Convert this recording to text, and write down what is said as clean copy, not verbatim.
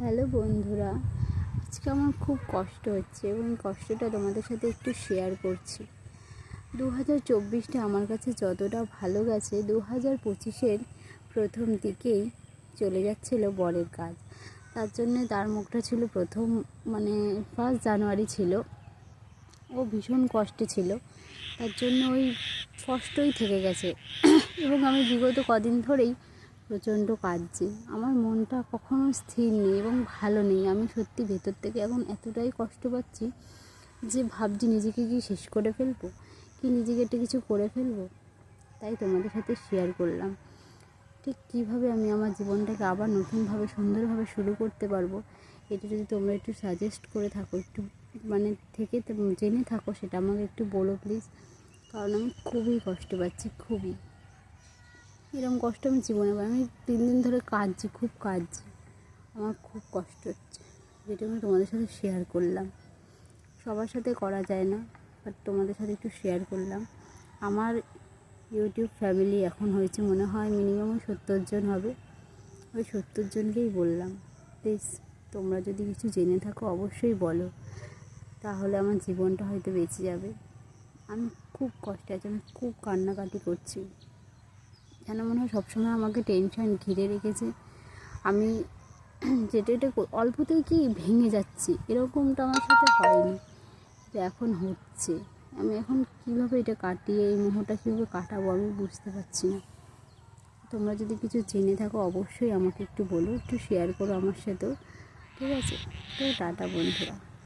Hello বন্ধুরা, আজকে আমার খুব কষ্ট হচ্ছে এবং কষ্টটা তোমাদের সাথে একটু শেয়ার করছি। 2024টা আমার কাছে যতটা ভালো গেছে, 2025-এর প্রথম দিকেই চলে যাচ্ছিল বরের কাজ। তার জন্যে তার মুখটা ছিল প্রথম 1 জানুয়ারি ছিল, ও ভীষণ কষ্টে ছিল। তার জন্য ওই কষ্টই থেকে গেছে এবং আমি বিগত কদিন ধরেই প্রচণ্ড কাঁদছি। আমার মনটা কখনো স্থির নেই এবং ভালো নেই। আমি সত্যি ভেতর থেকে এখন এতটাই কষ্ট পাচ্ছি যে ভাবছি নিজেকে কি শেষ করে ফেলবো, কি নিজেকে একটা কিছু করে ফেলবো। তাই তোমাদের সাথে শেয়ার করলাম ঠিক কীভাবে আমি আমার জীবনটাকে আবার নতুনভাবে সুন্দরভাবে শুরু করতে পারবো। এটা যদি তোমরা একটু সাজেস্ট করে থাকো, একটু জেনে থাকো, সেটা আমাকে একটু বলো প্লিজ। কারণ আমি খুবই কষ্ট পাচ্ছি, খুবই। এরকম কষ্ট আমি জীবনে পাই। আমি 3 দিন ধরে কাঁদছি, খুব কাঁদছি। আমার খুব কষ্ট হচ্ছে, যেটা আমি তোমাদের সাথে শেয়ার করলাম। সবার সাথে করা যায় না, বাট তোমাদের সাথে একটু শেয়ার করলাম। আমার ইউটিউব ফ্যামিলি এখন হয়েছে মনে হয় মিনিমাম 70 জন হবে। ওই 70 জনকেই বললাম, প্লিজ তোমরা যদি কিছু জেনে থাকো অবশ্যই বলো, তাহলে আমার জীবনটা হয়তো বেঁচে যাবে। আমি খুব কষ্টে আছি, আমি খুব কান্নাকাটি করছি। যেন মনে হয় সবসময় আমাকে টেনশন ঘিরে রেখেছে। আমি যেটা অল্পতেই কি ভেঙে যাচ্ছি, এরকমটা আমার সাথে হয়নি, যে এখন হচ্ছে। আমি এখন কীভাবে এটা কাটিয়ে এই মুহূর্তটা কীভাবে কাটাবো আমি বুঝতে পারছি না। তোমরা যদি কিছু জেনে থাকো অবশ্যই আমাকে একটু বলো, একটু শেয়ার করো আমার সাথেও, ঠিক আছে? তো টাটা বন্ধুরা।